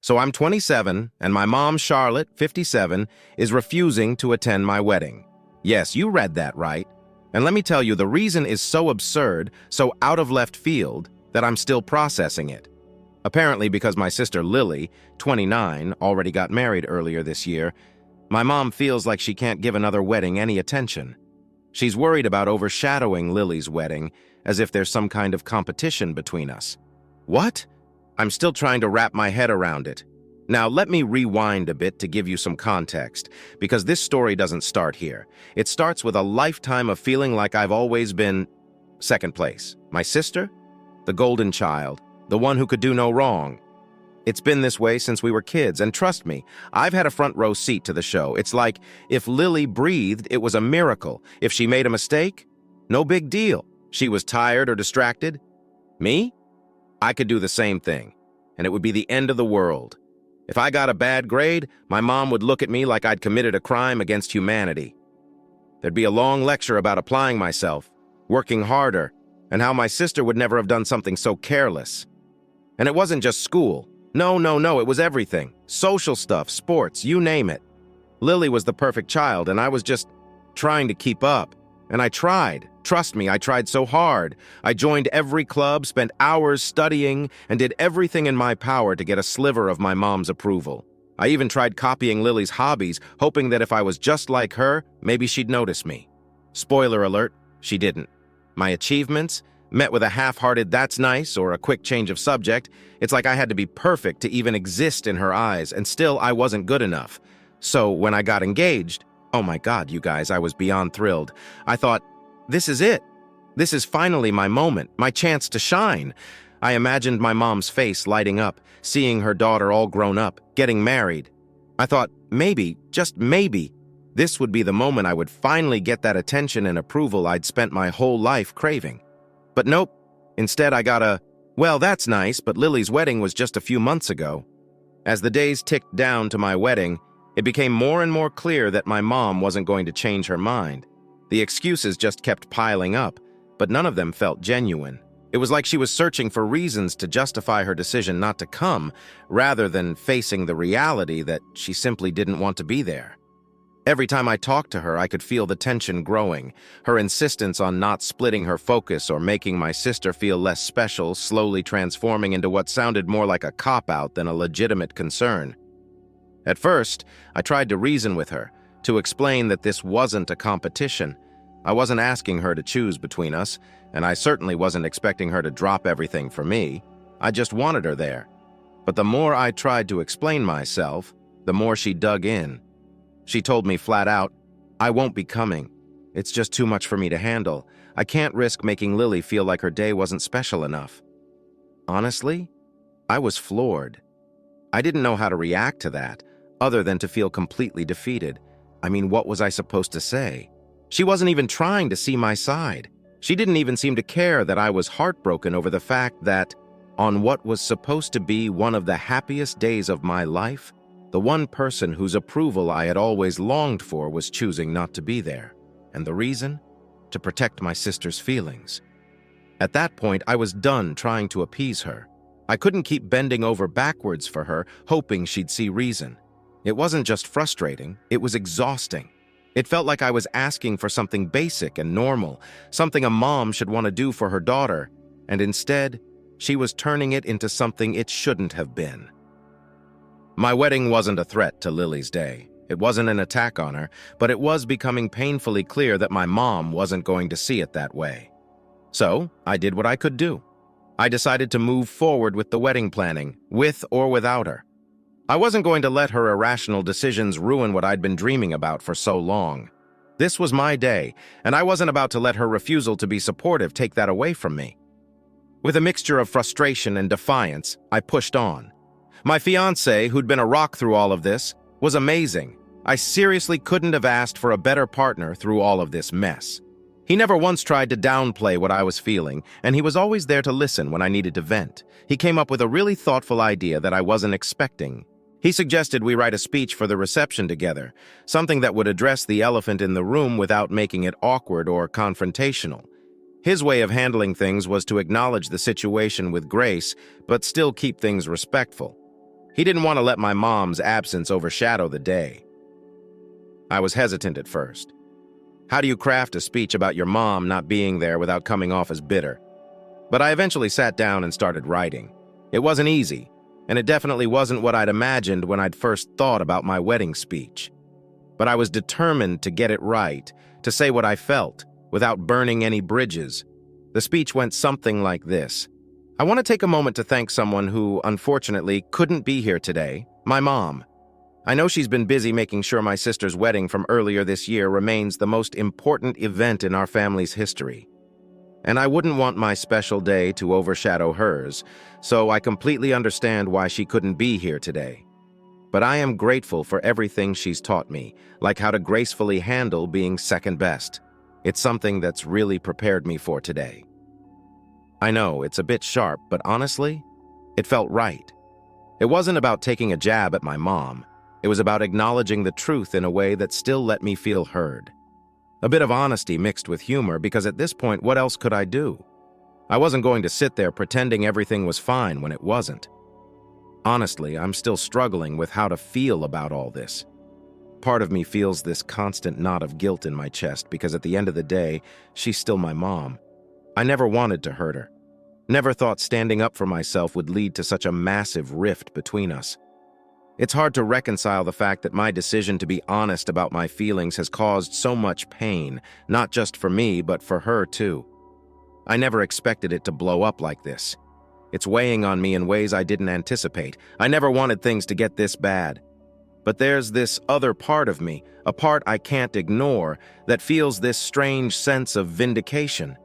So I'm 27, and my mom, Charlotte, 57, is refusing to attend my wedding. Yes, you read that right. And let me tell you, the reason is so absurd, so out of left field, that I'm still processing it. Apparently because my sister Lily, 29, already got married earlier this year, my mom feels like she can't give another wedding any attention. She's worried about overshadowing Lily's wedding, as if there's some kind of competition between us. What? I'm still trying to wrap my head around it. Now, let me rewind a bit to give you some context, because this story doesn't start here. It starts with a lifetime of feeling like I've always been second place. My sister? The golden child. The one who could do no wrong. It's been this way since we were kids, and trust me, I've had a front row seat to the show. It's like, if Lily breathed, it was a miracle. If she made a mistake, no big deal. She was tired or distracted. Me? I could do the same thing, and it would be the end of the world. If I got a bad grade, my mom would look at me like I'd committed a crime against humanity. There'd be a long lecture about applying myself, working harder, and how my sister would never have done something so careless. And it wasn't just school. No, it was everything. Social stuff, sports, you name it. Lily was the perfect child, and I was just trying to keep up. And I tried. Trust me, I tried so hard. I joined every club, spent hours studying, and did everything in my power to get a sliver of my mom's approval. I even tried copying Lily's hobbies, hoping that if I was just like her, maybe she'd notice me. Spoiler alert, she didn't. My achievements, met with a half-hearted "that's nice" or a quick change of subject, it's like I had to be perfect to even exist in her eyes, and still I wasn't good enough. So when I got engaged, oh my God, you guys, I was beyond thrilled. I thought, this is it. This is finally my moment, my chance to shine. I imagined my mom's face lighting up, seeing her daughter all grown up, getting married. I thought, maybe, just maybe, this would be the moment I would finally get that attention and approval I'd spent my whole life craving. But nope. Instead, I got a, well, that's nice, but Lily's wedding was just a few months ago. As the days ticked down to my wedding, it became more and more clear that my mom wasn't going to change her mind. The excuses just kept piling up, but none of them felt genuine. It was like she was searching for reasons to justify her decision not to come, rather than facing the reality that she simply didn't want to be there. Every time I talked to her, I could feel the tension growing, her insistence on not splitting her focus or making my sister feel less special, slowly transforming into what sounded more like a cop-out than a legitimate concern. At first, I tried to reason with her, to explain that this wasn't a competition. I wasn't asking her to choose between us, and I certainly wasn't expecting her to drop everything for me. I just wanted her there. But the more I tried to explain myself, the more she dug in. She told me flat out, I won't be coming. It's just too much for me to handle. I can't risk making Lily feel like her day wasn't special enough. Honestly, I was floored. I didn't know how to react to that, other than to feel completely defeated. I mean, what was I supposed to say? She wasn't even trying to see my side. She didn't even seem to care that I was heartbroken over the fact that, on what was supposed to be one of the happiest days of my life, the one person whose approval I had always longed for was choosing not to be there. And the reason? To protect my sister's feelings. At that point, I was done trying to appease her. I couldn't keep bending over backwards for her, hoping she'd see reason. It wasn't just frustrating, it was exhausting. It felt like I was asking for something basic and normal, something a mom should want to do for her daughter, and instead, she was turning it into something it shouldn't have been. My wedding wasn't a threat to Lily's day. It wasn't an attack on her, but it was becoming painfully clear that my mom wasn't going to see it that way. So, I did what I could do. I decided to move forward with the wedding planning, with or without her. I wasn't going to let her irrational decisions ruin what I'd been dreaming about for so long. This was my day, and I wasn't about to let her refusal to be supportive take that away from me. With a mixture of frustration and defiance, I pushed on. My fiancé, who'd been a rock through all of this, was amazing. I seriously couldn't have asked for a better partner through all of this mess. He never once tried to downplay what I was feeling, and he was always there to listen when I needed to vent. He came up with a really thoughtful idea that I wasn't expecting. He suggested we write a speech for the reception together, something that would address the elephant in the room without making it awkward or confrontational. His way of handling things was to acknowledge the situation with grace, but still keep things respectful. He didn't want to let my mom's absence overshadow the day. I was hesitant at first. How do you craft a speech about your mom not being there without coming off as bitter? But I eventually sat down and started writing. It wasn't easy, and it definitely wasn't what I'd imagined when I'd first thought about my wedding speech. But I was determined to get it right, to say what I felt, without burning any bridges. The speech went something like this. I want to take a moment to thank someone who, unfortunately, couldn't be here today, my mom. I know she's been busy making sure my sister's wedding from earlier this year remains the most important event in our family's history. And I wouldn't want my special day to overshadow hers, so I completely understand why she couldn't be here today. But I am grateful for everything she's taught me, like how to gracefully handle being second best. It's something that's really prepared me for today. I know, it's a bit sharp, but honestly, it felt right. It wasn't about taking a jab at my mom. It was about acknowledging the truth in a way that still let me feel heard. A bit of honesty mixed with humor, because at this point, what else could I do? I wasn't going to sit there pretending everything was fine when it wasn't. Honestly, I'm still struggling with how to feel about all this. Part of me feels this constant knot of guilt in my chest because at the end of the day, she's still my mom. I never wanted to hurt her. Never thought standing up for myself would lead to such a massive rift between us. It's hard to reconcile the fact that my decision to be honest about my feelings has caused so much pain, not just for me, but for her too. I never expected it to blow up like this. It's weighing on me in ways I didn't anticipate. I never wanted things to get this bad. But there's this other part of me, a part I can't ignore, that feels this strange sense of vindication.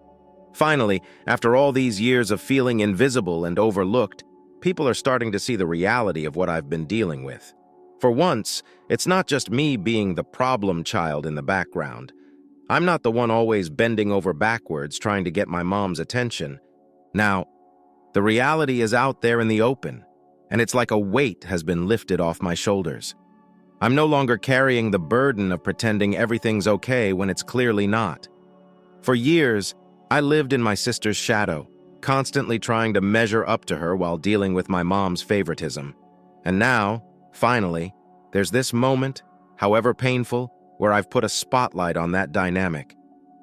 Finally, after all these years of feeling invisible and overlooked, people are starting to see the reality of what I've been dealing with. For once, it's not just me being the problem child in the background. I'm not the one always bending over backwards trying to get my mom's attention. Now, the reality is out there in the open, and it's like a weight has been lifted off my shoulders. I'm no longer carrying the burden of pretending everything's okay when it's clearly not. For years, I lived in my sister's shadow, constantly trying to measure up to her while dealing with my mom's favoritism. And now, finally, there's this moment, however painful, where I've put a spotlight on that dynamic.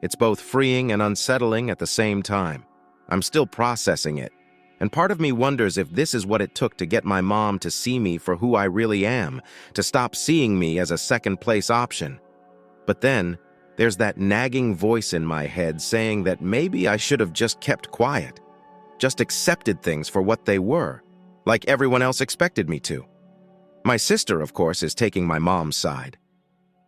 It's both freeing and unsettling at the same time. I'm still processing it, and part of me wonders if this is what it took to get my mom to see me for who I really am, to stop seeing me as a second-place option. But then, there's that nagging voice in my head saying that maybe I should have just kept quiet, just accepted things for what they were, like everyone else expected me to. My sister, of course, is taking my mom's side.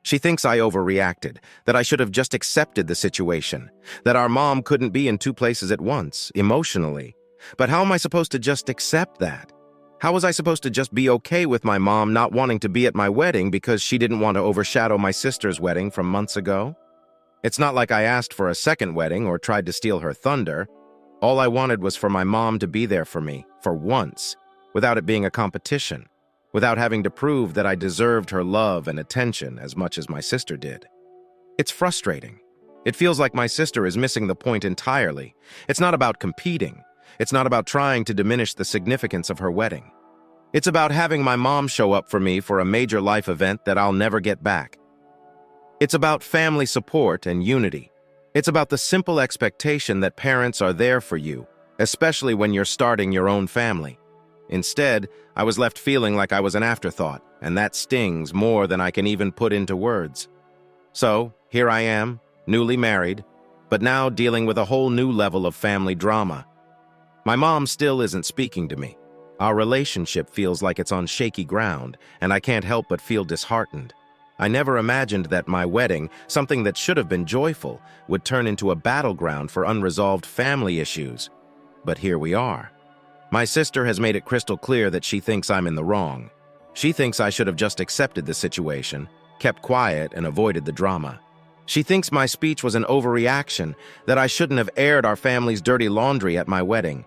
She thinks I overreacted, that I should have just accepted the situation, that our mom couldn't be in two places at once, emotionally. But how am I supposed to just accept that? How was I supposed to just be okay with my mom not wanting to be at my wedding because she didn't want to overshadow my sister's wedding from months ago? It's not like I asked for a second wedding or tried to steal her thunder. All I wanted was for my mom to be there for me, for once, without it being a competition, without having to prove that I deserved her love and attention as much as my sister did. It's frustrating. It feels like my sister is missing the point entirely. It's not about competing. It's not about trying to diminish the significance of her wedding. It's about having my mom show up for me for a major life event that I'll never get back. It's about family support and unity. It's about the simple expectation that parents are there for you, especially when you're starting your own family. Instead, I was left feeling like I was an afterthought, and that stings more than I can even put into words. So, here I am, newly married, but now dealing with a whole new level of family drama. My mom still isn't speaking to me. Our relationship feels like it's on shaky ground, and I can't help but feel disheartened. I never imagined that my wedding, something that should have been joyful, would turn into a battleground for unresolved family issues. But here we are. My sister has made it crystal clear that she thinks I'm in the wrong. She thinks I should have just accepted the situation, kept quiet, and avoided the drama. She thinks my speech was an overreaction, that I shouldn't have aired our family's dirty laundry at my wedding.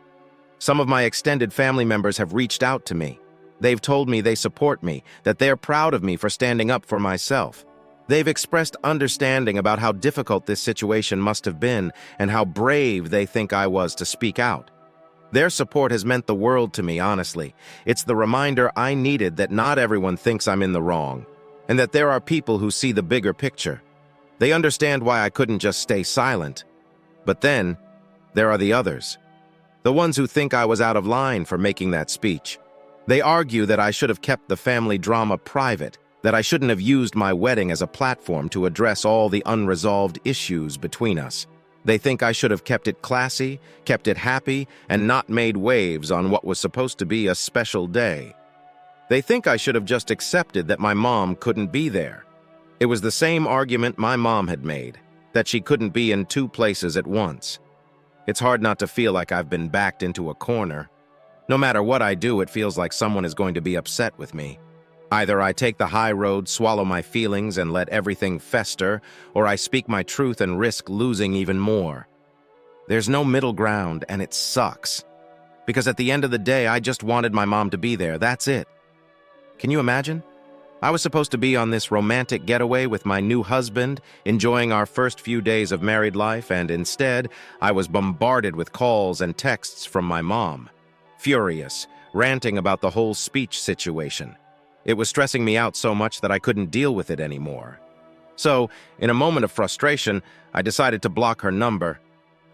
Some of my extended family members have reached out to me. They've told me they support me, that they're proud of me for standing up for myself. They've expressed understanding about how difficult this situation must have been and how brave they think I was to speak out. Their support has meant the world to me, honestly. It's the reminder I needed that not everyone thinks I'm in the wrong, and that there are people who see the bigger picture. They understand why I couldn't just stay silent. But then, there are the others. The ones who think I was out of line for making that speech. They argue that I should have kept the family drama private, that I shouldn't have used my wedding as a platform to address all the unresolved issues between us. They think I should have kept it classy, kept it happy, and not made waves on what was supposed to be a special day. They think I should have just accepted that my mom couldn't be there. It was the same argument my mom had made, that she couldn't be in two places at once. It's hard not to feel like I've been backed into a corner. No matter what I do, it feels like someone is going to be upset with me. Either I take the high road, swallow my feelings, and let everything fester, or I speak my truth and risk losing even more. There's no middle ground, and it sucks. Because at the end of the day, I just wanted my mom to be there, that's it. Can you imagine? I was supposed to be on this romantic getaway with my new husband, enjoying our first few days of married life, and instead, I was bombarded with calls and texts from my mom. Furious, ranting about the whole speech situation. It was stressing me out so much that I couldn't deal with it anymore. So, in a moment of frustration, I decided to block her number.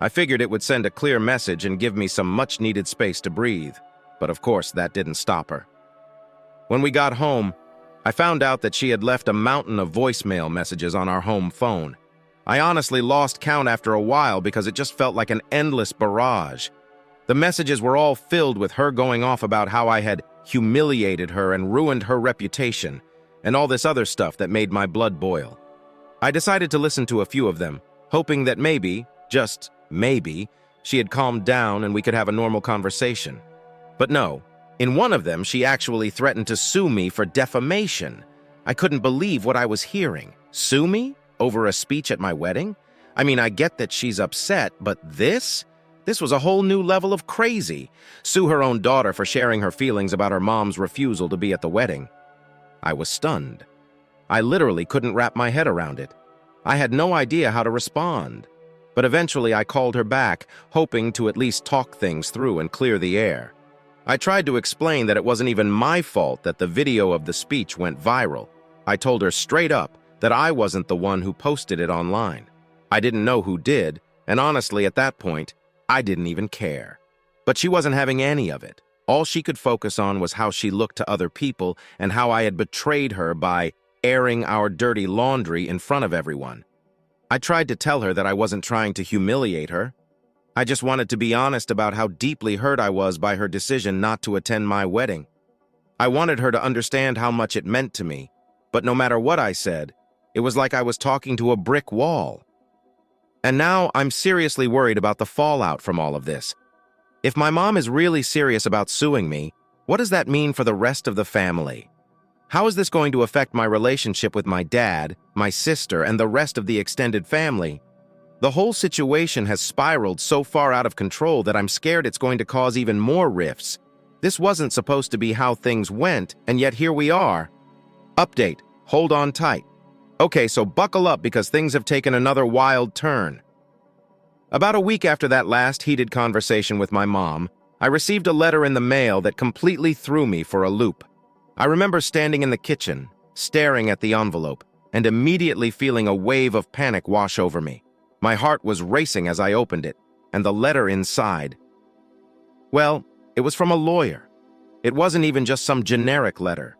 I figured it would send a clear message and give me some much-needed space to breathe. But of course, that didn't stop her. When we got home, I found out that she had left a mountain of voicemail messages on our home phone. I honestly lost count after a while because it just felt like an endless barrage. The messages were all filled with her going off about how I had humiliated her and ruined her reputation, and all this other stuff that made my blood boil. I decided to listen to a few of them, hoping that maybe, just maybe, she had calmed down and we could have a normal conversation. But no, in one of them she actually threatened to sue me for defamation. I couldn't believe what I was hearing. Sue me? Over a speech at my wedding? I mean, I get that she's upset, but this? This was a whole new level of crazy. Sue her own daughter for sharing her feelings about her mom's refusal to be at the wedding. I was stunned. I literally couldn't wrap my head around it. I had no idea how to respond. But eventually I called her back, hoping to at least talk things through and clear the air. I tried to explain that it wasn't even my fault that the video of the speech went viral. I told her straight up that I wasn't the one who posted it online. I didn't know who did, and honestly, at that point, I didn't even care. But she wasn't having any of it. All she could focus on was how she looked to other people and how I had betrayed her by airing our dirty laundry in front of everyone. I tried to tell her that I wasn't trying to humiliate her. I just wanted to be honest about how deeply hurt I was by her decision not to attend my wedding. I wanted her to understand how much it meant to me, but no matter what I said, it was like I was talking to a brick wall. And now I'm seriously worried about the fallout from all of this. If my mom is really serious about suing me, what does that mean for the rest of the family? How is this going to affect my relationship with my dad, my sister, and the rest of the extended family? The whole situation has spiraled so far out of control that I'm scared it's going to cause even more rifts. This wasn't supposed to be how things went, and yet here we are. Update. Hold on tight. Okay, so buckle up because things have taken another wild turn. About a week after that last heated conversation with my mom, I received a letter in the mail that completely threw me for a loop. I remember standing in the kitchen, staring at the envelope, and immediately feeling a wave of panic wash over me. My heart was racing as I opened it, and the letter inside. Well, it was from a lawyer. It wasn't even just some generic letter.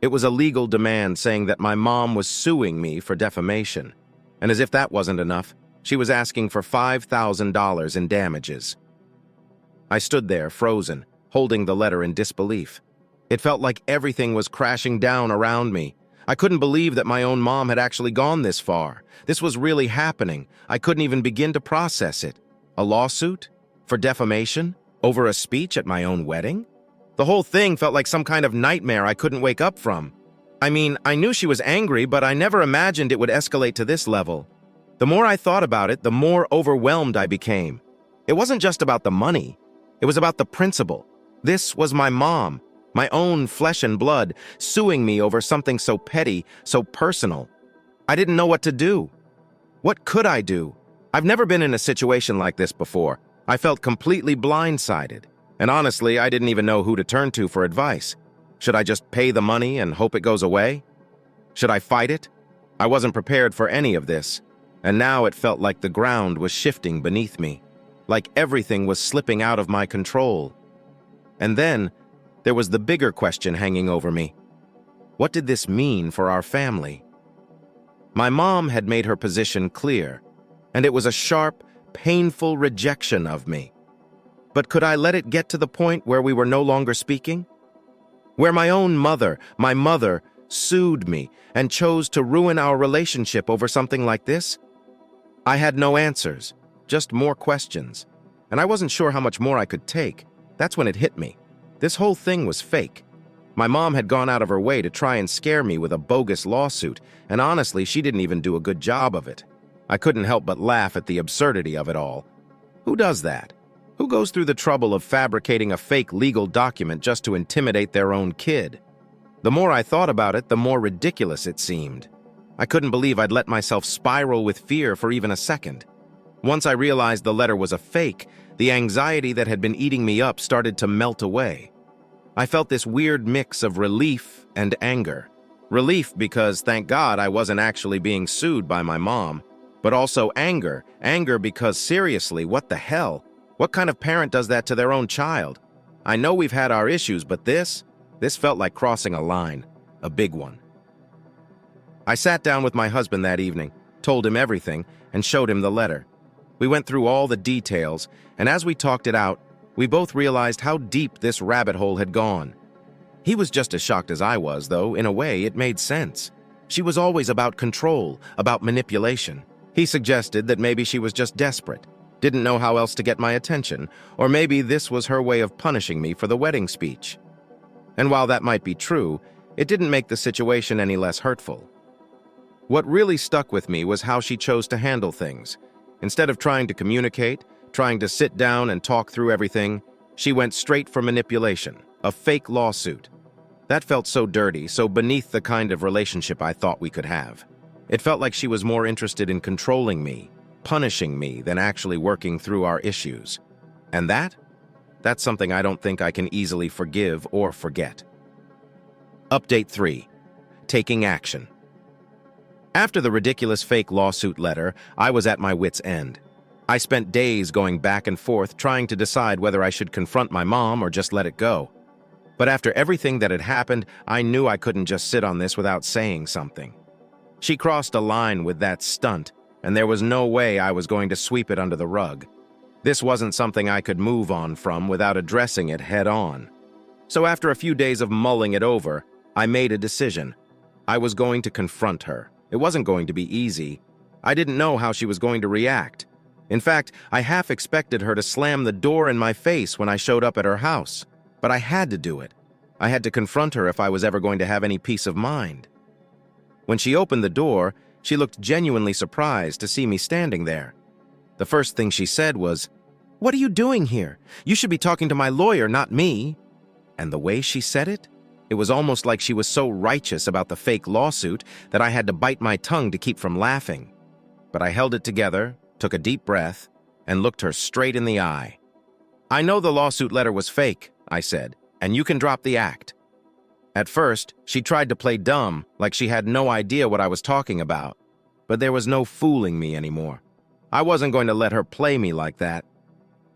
It was a legal demand saying that my mom was suing me for defamation. And as if that wasn't enough, she was asking for $5,000 in damages. I stood there, frozen, holding the letter in disbelief. It felt like everything was crashing down around me. I couldn't believe that my own mom had actually gone this far. This was really happening. I couldn't even begin to process it. A lawsuit? For defamation? Over a speech at my own wedding? The whole thing felt like some kind of nightmare I couldn't wake up from. I mean, I knew she was angry, but I never imagined it would escalate to this level. The more I thought about it, the more overwhelmed I became. It wasn't just about the money. It was about the principle. This was my mom, my own flesh and blood, suing me over something so petty, so personal. I didn't know what to do. What could I do? I've never been in a situation like this before. I felt completely blindsided. And honestly, I didn't even know who to turn to for advice. Should I just pay the money and hope it goes away? Should I fight it? I wasn't prepared for any of this, and now it felt like the ground was shifting beneath me, like everything was slipping out of my control. And then, there was the bigger question hanging over me. What did this mean for our family? My mom had made her position clear, and it was a sharp, painful rejection of me. But could I let it get to the point where we were no longer speaking? Where my own mother, my mother, sued me and chose to ruin our relationship over something like this? I had no answers, just more questions. And I wasn't sure how much more I could take. That's when it hit me. This whole thing was fake. My mom had gone out of her way to try and scare me with a bogus lawsuit, and honestly, she didn't even do a good job of it. I couldn't help but laugh at the absurdity of it all. Who does that? Who goes through the trouble of fabricating a fake legal document just to intimidate their own kid? The more I thought about it, the more ridiculous it seemed. I couldn't believe I'd let myself spiral with fear for even a second. Once I realized the letter was a fake, the anxiety that had been eating me up started to melt away. I felt this weird mix of relief and anger. Relief because, thank God, I wasn't actually being sued by my mom. But also anger. Anger because, seriously, what the hell? What kind of parent does that to their own child? I know we've had our issues, but this felt like crossing a line. A big one. I sat down with my husband that evening, told him everything, and showed him the letter. We went through all the details, and as we talked it out, we both realized how deep this rabbit hole had gone. He was just as shocked as I was, though in a way it made sense. She was always about control, about manipulation. He suggested that maybe she was just desperate, didn't know how else to get my attention, or maybe this was her way of punishing me for the wedding speech. And while that might be true, it didn't make the situation any less hurtful. What really stuck with me was how she chose to handle things. Instead of trying to communicate, trying to sit down and talk through everything, she went straight for manipulation, a fake lawsuit. That felt so dirty, so beneath the kind of relationship I thought we could have. It felt like she was more interested in controlling me, punishing me, than actually working through our issues. And that's something I don't think I can easily forgive or forget. Update 3. Taking action. After the ridiculous fake lawsuit letter, I was at my wit's end. I spent days going back and forth trying to decide whether I should confront my mom or just let it go. But after everything that had happened, I knew I couldn't just sit on this without saying something. She crossed a line with that stunt, and there was no way I was going to sweep it under the rug. This wasn't something I could move on from without addressing it head-on. So after a few days of mulling it over, I made a decision. I was going to confront her. It wasn't going to be easy. I didn't know how she was going to react. In fact, I half expected her to slam the door in my face when I showed up at her house. But I had to do it. I had to confront her if I was ever going to have any peace of mind. When she opened the door, she looked genuinely surprised to see me standing there. The first thing she said was, "What are you doing here? You should be talking to my lawyer, not me." And the way she said it, it was almost like she was so righteous about the fake lawsuit that I had to bite my tongue to keep from laughing. But I held it together, took a deep breath, and looked her straight in the eye. "I know the lawsuit letter was fake," I said, "and you can drop the act." At first, she tried to play dumb, like she had no idea what I was talking about. But there was no fooling me anymore. I wasn't going to let her play me like that.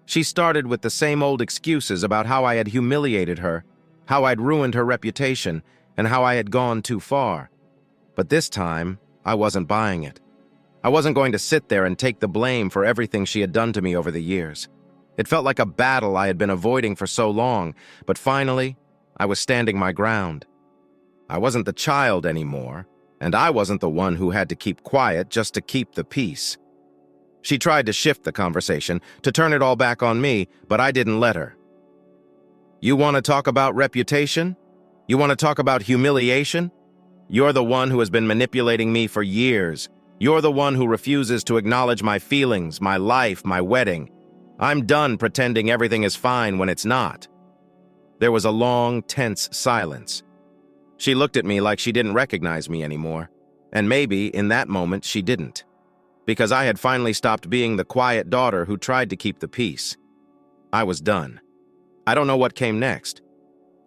She started with the same old excuses about how I had humiliated her, how I'd ruined her reputation, and how I had gone too far. But this time, I wasn't buying it. I wasn't going to sit there and take the blame for everything she had done to me over the years. It felt like a battle I had been avoiding for so long, but finally, I was standing my ground. I wasn't the child anymore, and I wasn't the one who had to keep quiet just to keep the peace. She tried to shift the conversation, to turn it all back on me, but I didn't let her. "You want to talk about reputation? You want to talk about humiliation? You're the one who has been manipulating me for years. You're the one who refuses to acknowledge my feelings, my life, my wedding. I'm done pretending everything is fine when it's not." There was a long, tense silence. She looked at me like she didn't recognize me anymore. And maybe, in that moment, she didn't. Because I had finally stopped being the quiet daughter who tried to keep the peace. I was done. I don't know what came next.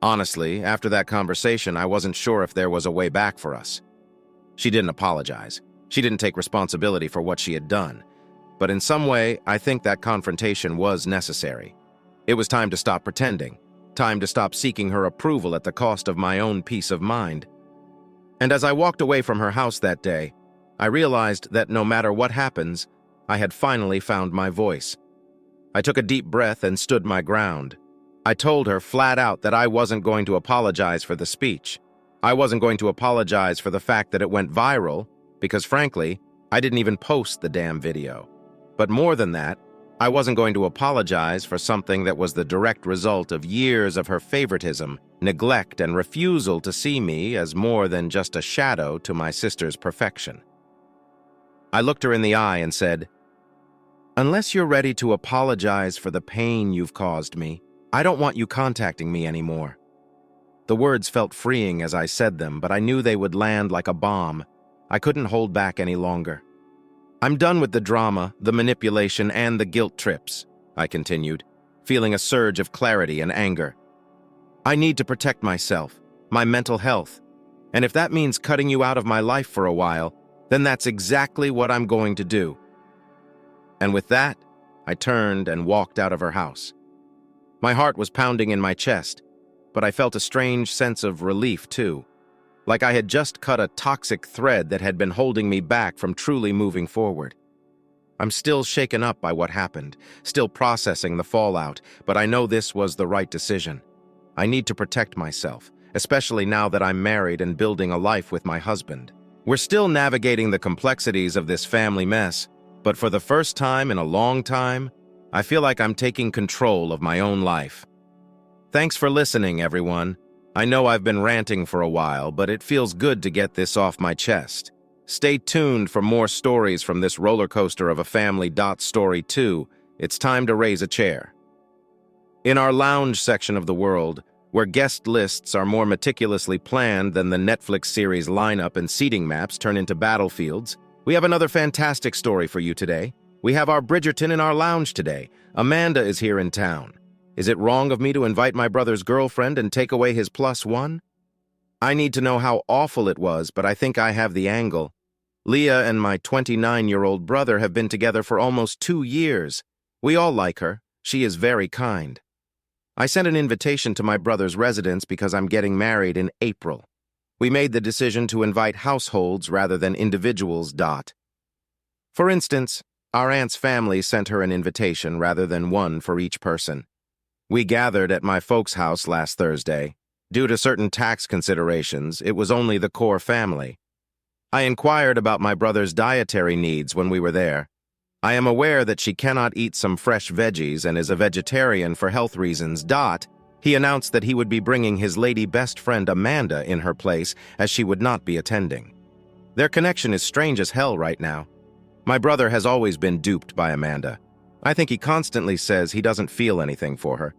Honestly, after that conversation, I wasn't sure if there was a way back for us. She didn't apologize. She didn't take responsibility for what she had done. But in some way, I think that confrontation was necessary. It was time to stop pretending, time to stop seeking her approval at the cost of my own peace of mind. And as I walked away from her house that day, I realized that no matter what happens, I had finally found my voice. I took a deep breath and stood my ground. I told her flat out that I wasn't going to apologize for the speech. I wasn't going to apologize for the fact that it went viral, because frankly, I didn't even post the damn video. But more than that, I wasn't going to apologize for something that was the direct result of years of her favoritism, neglect, and refusal to see me as more than just a shadow to my sister's perfection. I looked her in the eye and said, "Unless you're ready to apologize for the pain you've caused me, I don't want you contacting me anymore." The words felt freeing as I said them, but I knew they would land like a bomb. I couldn't hold back any longer. "I'm done with the drama, the manipulation, and the guilt trips," I continued, feeling a surge of clarity and anger. "I need to protect myself, my mental health, and if that means cutting you out of my life for a while, then that's exactly what I'm going to do." And with that, I turned and walked out of her house. My heart was pounding in my chest, but I felt a strange sense of relief too, like I had just cut a toxic thread that had been holding me back from truly moving forward. I'm still shaken up by what happened, still processing the fallout, but I know this was the right decision. I need to protect myself, especially now that I'm married and building a life with my husband. We're still navigating the complexities of this family mess, but for the first time in a long time, I feel like I'm taking control of my own life. Thanks for listening, everyone. I know I've been ranting for a while, but it feels good to get this off my chest. Stay tuned for more stories from this roller coaster of a family. Story 2, it's time to raise a chair. In our lounge section of the world, where guest lists are more meticulously planned than the Netflix series lineup and seating maps turn into battlefields, we have another fantastic story for you today. We have our Bridgerton in our lounge today. Amanda is here in town. Is it wrong of me to invite my brother's girlfriend and take away his +1? I need to know how awful it was, but I think I have the angle. Leah and my 29-year-old brother have been together for almost 2 years. We all like her. She is very kind. I sent an invitation to my brother's residence because I'm getting married in April. We made the decision to invite households rather than individuals. For instance, our aunt's family sent her an invitation rather than one for each person. We gathered at my folks' house last Thursday. Due to certain tax considerations, it was only the core family. I inquired about my brother's dietary needs when we were there. I am aware that she cannot eat some fresh veggies and is a vegetarian for health reasons. He announced that he would be bringing his lady best friend Amanda in her place, as she would not be attending. Their connection is strange as hell right now. My brother has always been duped by Amanda. I think he constantly says he doesn't feel anything for her.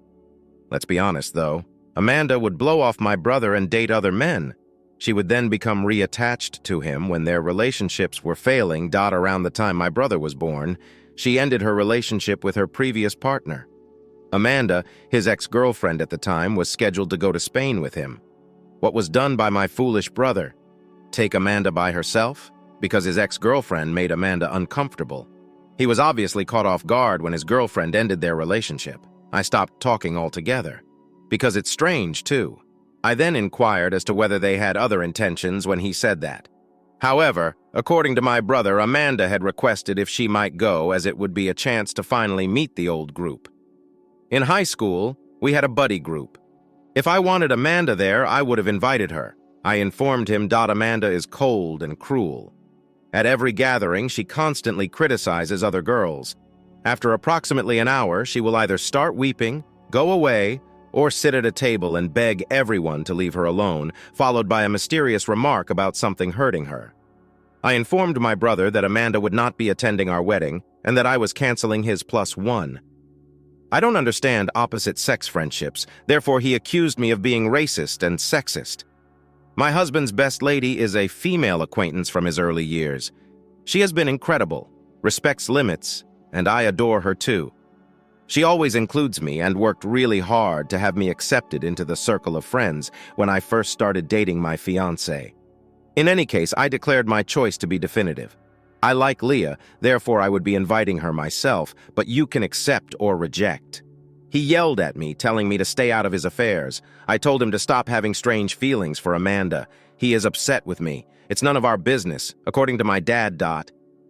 Let's be honest, though. Amanda would blow off my brother and date other men. She would then become reattached to him when their relationships were failing. Around the time my brother was born, she ended her relationship with her previous partner. Amanda, his ex-girlfriend at the time, was scheduled to go to Spain with him. What was done by my foolish brother? Take Amanda by herself? Because his ex-girlfriend made Amanda uncomfortable. He was obviously caught off guard when his girlfriend ended their relationship. I stopped talking altogether. Because it's strange, too. I then inquired as to whether they had other intentions when he said that. However, according to my brother, Amanda had requested if she might go, as it would be a chance to finally meet the old group. In high school, we had a buddy group. If I wanted Amanda there, I would have invited her. I informed him Amanda is cold and cruel. At every gathering, she constantly criticizes other girls. After approximately an hour, she will either start weeping, go away, or sit at a table and beg everyone to leave her alone, followed by a mysterious remark about something hurting her. I informed my brother that Amanda would not be attending our wedding and that I was canceling his +1. I don't understand opposite-sex friendships, therefore he accused me of being racist and sexist. My husband's best lady is a female acquaintance from his early years. She has been incredible, respects limits, and I adore her too. She always includes me and worked really hard to have me accepted into the circle of friends when I first started dating my fiancé. In any case, I declared my choice to be definitive. I like Leah, therefore I would be inviting her myself, but you can accept or reject. He yelled at me, telling me to stay out of his affairs. I told him to stop having strange feelings for Amanda. He is upset with me. It's none of our business, according to my dad.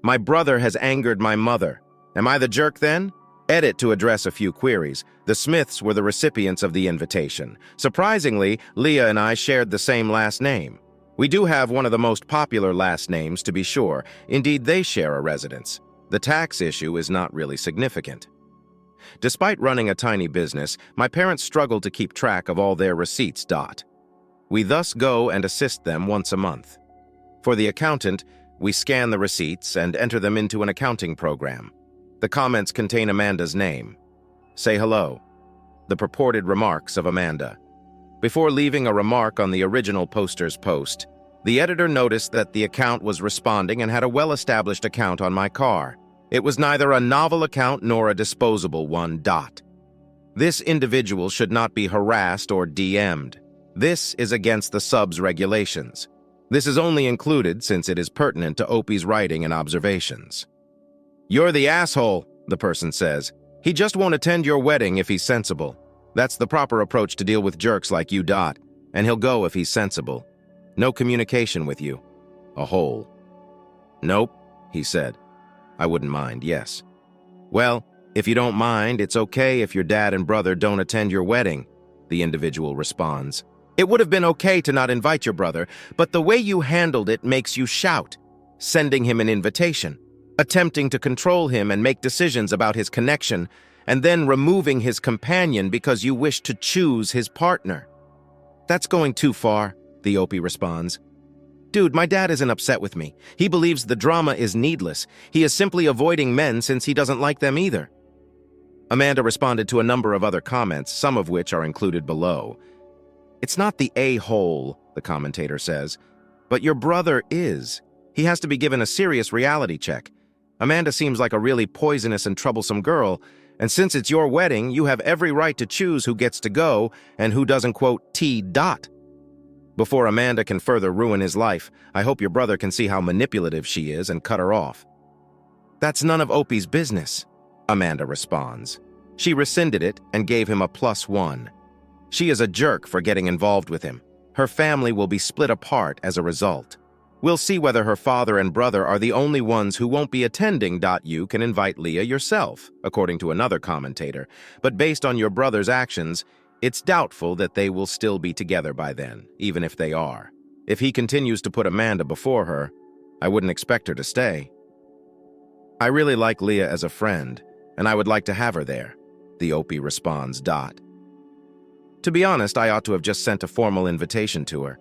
My brother has angered my mother. Am I the jerk then? Edit to address a few queries. The Smiths were the recipients of the invitation. Surprisingly, Leah and I shared the same last name. We do have one of the most popular last names, to be sure. Indeed, they share a residence. The tax issue is not really significant. Despite running a tiny business, my parents struggle to keep track of all their receipts. We thus go and assist them once a month. For the accountant, we scan the receipts and enter them into an accounting program. The comments contain Amanda's name. Say hello. The purported remarks of Amanda. Before leaving a remark on the original poster's post, the editor noticed that the account was responding and had a well-established account on my car. It was neither a novel account nor a disposable one. This individual should not be harassed or DM'd. This is against the sub's regulations. This is only included since it is pertinent to Opie's writing and observations. You're the asshole, the person says. He just won't attend your wedding if he's sensible. That's the proper approach to deal with jerks like you. And he'll go if he's sensible. No communication with you. A hole. Nope, he said. I wouldn't mind, yes. Well, if you don't mind, it's okay if your dad and brother don't attend your wedding, the individual responds. It would have been okay to not invite your brother, but the way you handled it makes you shout, sending him an invitation, attempting to control him and make decisions about his connection, and then removing his companion because you wish to choose his partner. That's going too far, the OP responds. Dude, my dad isn't upset with me. He believes the drama is needless. He is simply avoiding men since he doesn't like them either. Amanda responded to a number of other comments, some of which are included below. It's not the a-hole, the commentator says, but your brother is. He has to be given a serious reality check. Amanda seems like a really poisonous and troublesome girl, and since it's your wedding, you have every right to choose who gets to go and who doesn't, quote, T. Before Amanda can further ruin his life, I hope your brother can see how manipulative she is and cut her off. That's none of Opie's business, Amanda responds. She rescinded it and gave him a +1. She is a jerk for getting involved with him. Her family will be split apart as a result. We'll see whether her father and brother are the only ones who won't be attending. You can invite Leah yourself, according to another commentator, but based on your brother's actions, it's doubtful that they will still be together by then, even if they are. If he continues to put Amanda before her, I wouldn't expect her to stay. I really like Leah as a friend, and I would like to have her there, the OP responds. To be honest, I ought to have just sent a formal invitation to her.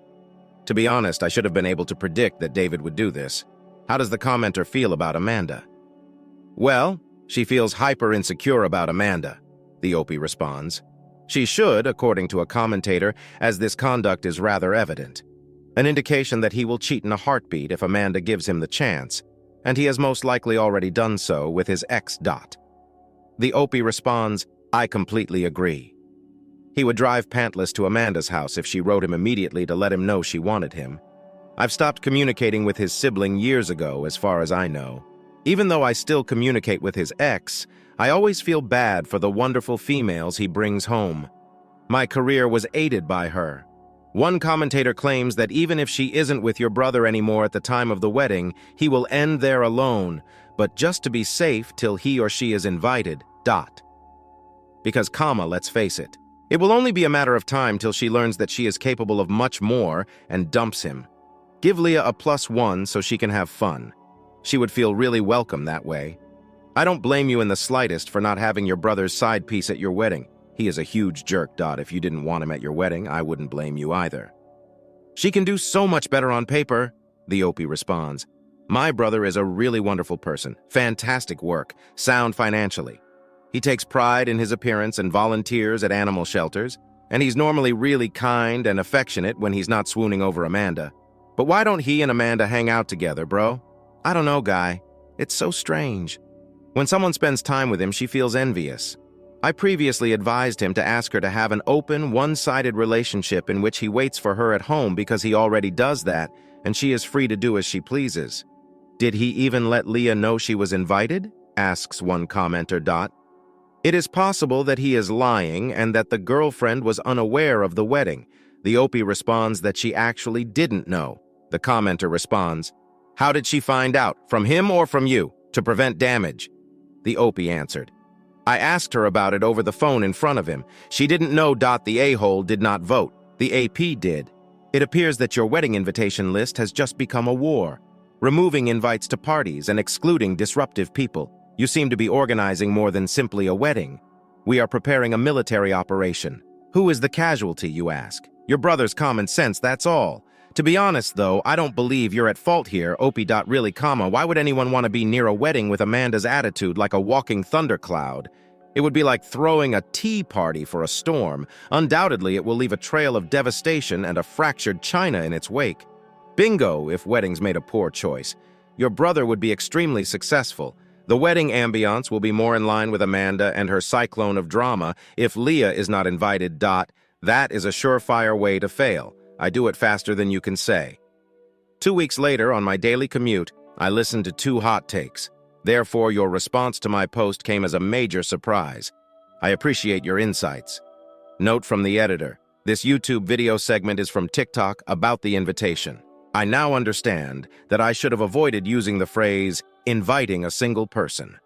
To be honest, I should have been able to predict that David would do this. How does the commenter feel about Amanda? Well, she feels hyper-insecure about Amanda, the OP responds. She should, according to a commentator, as this conduct is rather evident. An indication that he will cheat in a heartbeat if Amanda gives him the chance, and he has most likely already done so with his ex. The OP responds, I completely agree. He would drive pantless to Amanda's house if she wrote him immediately to let him know she wanted him. I've stopped communicating with his sibling years ago, as far as I know. Even though I still communicate with his ex, I always feel bad for the wonderful females he brings home. My career was aided by her. One commentator claims that even if she isn't with your brother anymore at the time of the wedding, he will end there alone, but just to be safe till he or she is invited. Because, let's face it, it will only be a matter of time till she learns that she is capable of much more and dumps him. Give Leah a +1 so she can have fun. She would feel really welcome that way. I don't blame you in the slightest for not having your brother's side piece at your wedding. He is a huge jerk. If you didn't want him at your wedding, I wouldn't blame you either. She can do so much better on paper, the OP responds. My brother is a really wonderful person, fantastic work, sound financially. He takes pride in his appearance and volunteers at animal shelters, and he's normally really kind and affectionate when he's not swooning over Amanda. But why don't he and Amanda hang out together, bro? I don't know, guy. It's so strange. When someone spends time with him, she feels envious. I previously advised him to ask her to have an open, one-sided relationship in which he waits for her at home because he already does that, and she is free to do as she pleases. Did he even let Leah know she was invited? Asks one commenter. It is possible that he is lying and that the girlfriend was unaware of the wedding. The OP responds that she actually didn't know. The commenter responds, "How did she find out? From him or from you? To prevent damage?" The OP answered, "I asked her about it over the phone in front of him. She didn't know. The a-hole did not vote. The AP did. It appears that your wedding invitation list has just become a war, removing invites to parties and excluding disruptive people. You seem to be organizing more than simply a wedding. We are preparing a military operation. Who is the casualty, you ask? Your brother's common sense, that's all. To be honest, though, I don't believe you're at fault here, OP. Really, why would anyone want to be near a wedding with Amanda's attitude like a walking thundercloud? It would be like throwing a tea party for a storm. Undoubtedly, it will leave a trail of devastation and a fractured china in its wake. Bingo, if weddings made a poor choice. Your brother would be extremely successful. The wedding ambiance will be more in line with Amanda and her cyclone of drama. If Leah is not invited, that is a surefire way to fail. I do it faster than you can say. 2 weeks later, on my daily commute, I listened to 2 hot takes. Therefore, your response to my post came as a major surprise. I appreciate your insights. Note from the editor, this YouTube video segment is from TikTok about the invitation. I now understand that I should have avoided using the phrase, inviting a single person.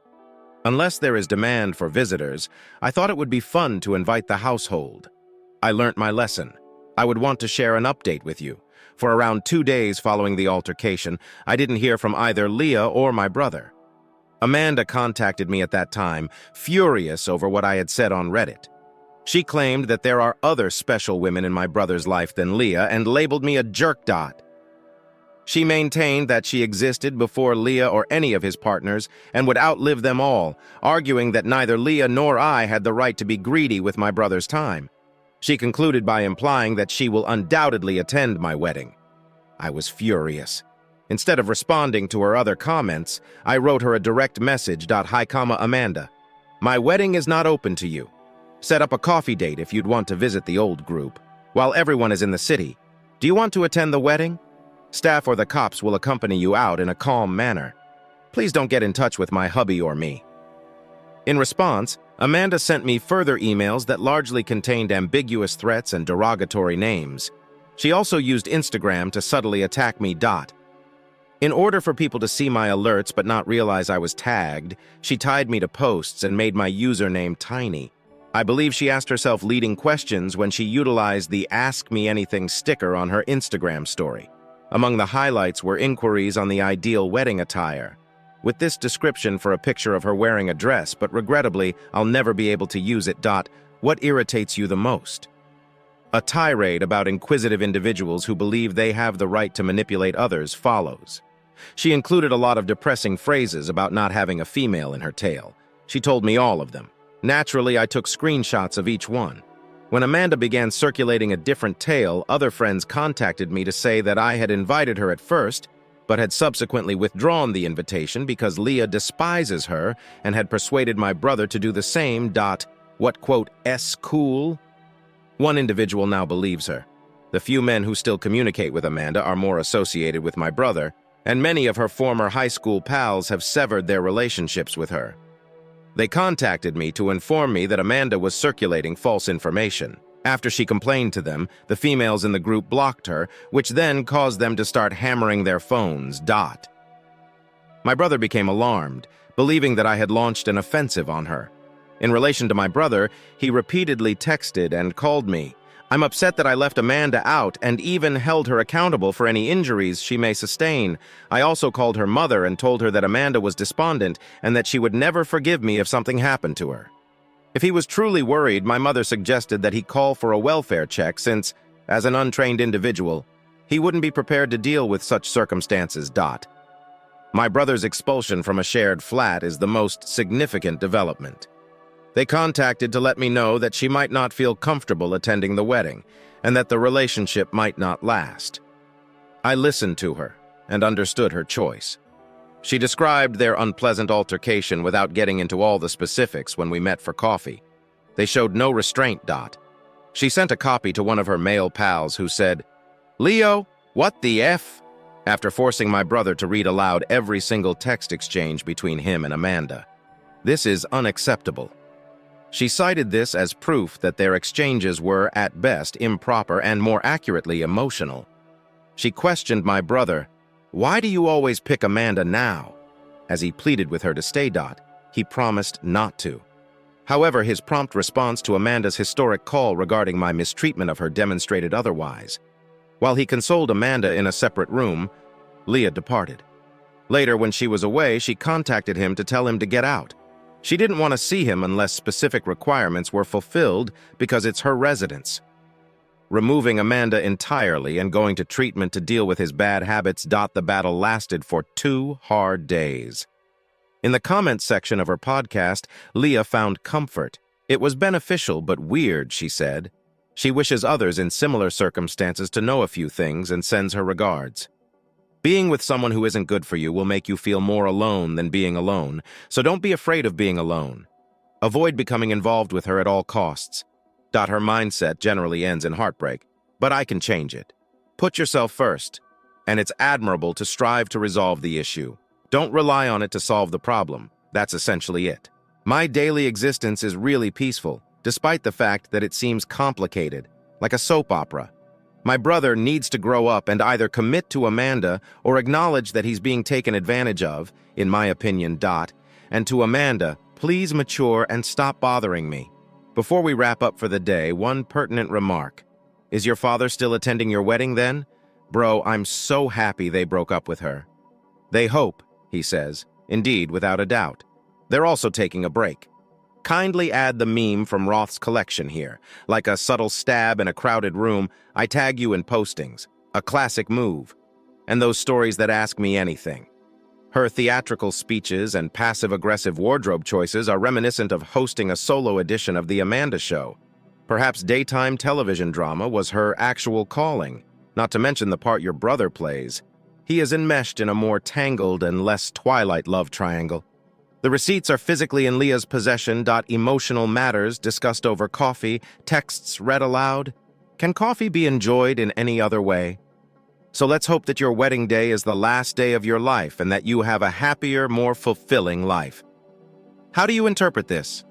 Unless there is demand for visitors, I thought it would be fun to invite the household. I learnt my lesson. I would want to share an update with you. For around 2 days following the altercation, I didn't hear from either Leah or my brother. Amanda contacted me at that time, furious over what I had said on Reddit. She claimed that there are other special women in my brother's life than Leah and labeled me a jerk. She maintained that she existed before Leah or any of his partners and would outlive them all, arguing that neither Leah nor I had the right to be greedy with my brother's time. She concluded by implying that she will undoubtedly attend my wedding. I was furious. Instead of responding to her other comments, I wrote her a direct message. Hi, Amanda. My wedding is not open to you. Set up a coffee date if you'd want to visit the old group. While everyone is in the city, do you want to attend the wedding? Staff or the cops will accompany you out in a calm manner. Please don't get in touch with my hubby or me. In response, Amanda sent me further emails that largely contained ambiguous threats and derogatory names. She also used Instagram to subtly attack me. In order for people to see my alerts but not realize I was tagged, she tied me to posts and made my username tiny. I believe she asked herself leading questions when she utilized the Ask Me Anything sticker on her Instagram story. Among the highlights were inquiries on the ideal wedding attire, with this description for a picture of her wearing a dress, but regrettably, I'll never be able to use it. What irritates you the most? A tirade about inquisitive individuals who believe they have the right to manipulate others follows. She included a lot of depressing phrases about not having a female in her tale. She told me all of them. Naturally, I took screenshots of each one. When Amanda began circulating a different tale, other friends contacted me to say that I had invited her at first, but had subsequently withdrawn the invitation because Leah despises her and had persuaded my brother to do the same. What, cool? One individual now believes her. The few men who still communicate with Amanda are more associated with my brother, and many of her former high school pals have severed their relationships with her. They contacted me to inform me that Amanda was circulating false information. After she complained to them, the females in the group blocked her, which then caused them to start hammering their phones. My brother became alarmed, believing that I had launched an offensive on her. In relation to my brother, he repeatedly texted and called me. I'm upset that I left Amanda out and even held her accountable for any injuries she may sustain. I also called her mother and told her that Amanda was despondent and that she would never forgive me if something happened to her. If he was truly worried, my mother suggested that he call for a welfare check since, as an untrained individual, he wouldn't be prepared to deal with such circumstances. My brother's expulsion from a shared flat is the most significant development. They contacted to let me know that she might not feel comfortable attending the wedding and that the relationship might not last. I listened to her and understood her choice. She described their unpleasant altercation without getting into all the specifics when we met for coffee. They showed no restraint. She sent a copy to one of her male pals who said, "Leo, what the F?" after forcing my brother to read aloud every single text exchange between him and Amanda. This is unacceptable. She cited this as proof that their exchanges were, at best, improper and, more accurately, emotional. She questioned my brother, "Why do you always pick Amanda now?" As he pleaded with her to stay. He promised not to. However, his prompt response to Amanda's historic call regarding my mistreatment of her demonstrated otherwise. While he consoled Amanda in a separate room, Leah departed. Later, when she was away, she contacted him to tell him to get out. She didn't want to see him unless specific requirements were fulfilled because it's her residence. Removing Amanda entirely and going to treatment to deal with his bad habits. The battle lasted for 2 hard days. In the comments section of her podcast, Leah found comfort. It was beneficial but weird, she said. She wishes others in similar circumstances to know a few things and sends her regards. Being with someone who isn't good for you will make you feel more alone than being alone, so don't be afraid of being alone. Avoid becoming involved with her at all costs. Her mindset generally ends in heartbreak, but I can change it. Put yourself first, and it's admirable to strive to resolve the issue. Don't rely on it to solve the problem. That's essentially it. My daily existence is really peaceful, despite the fact that it seems complicated, like a soap opera. My brother needs to grow up and either commit to Amanda or acknowledge that he's being taken advantage of, in my opinion. And to Amanda, please mature and stop bothering me. Before we wrap up for the day, one pertinent remark. Is your father still attending your wedding then? Bro, I'm so happy they broke up with her. They hope, he says. Indeed, without a doubt. They're also taking a break. Kindly add the meme from Roth's collection here. Like a subtle stab in a crowded room, I tag you in postings. A classic move. And those stories that ask me anything. Her theatrical speeches and passive-aggressive wardrobe choices are reminiscent of hosting a solo edition of The Amanda Show. Perhaps daytime television drama was her actual calling, not to mention the part your brother plays. He is enmeshed in a more tangled and less Twilight love triangle. The receipts are physically in Leah's possession. Emotional matters discussed over coffee, texts read aloud. Can coffee be enjoyed in any other way? So let's hope that your wedding day is the last day of your life and that you have a happier, more fulfilling life. How do you interpret this?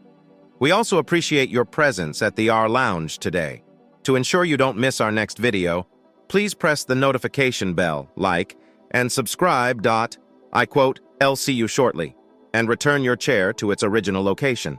We also appreciate your presence at the R Lounge today. To ensure you don't miss our next video, please press the notification bell, like, and subscribe. I quote, "I'll see you shortly," and return your chair to its original location.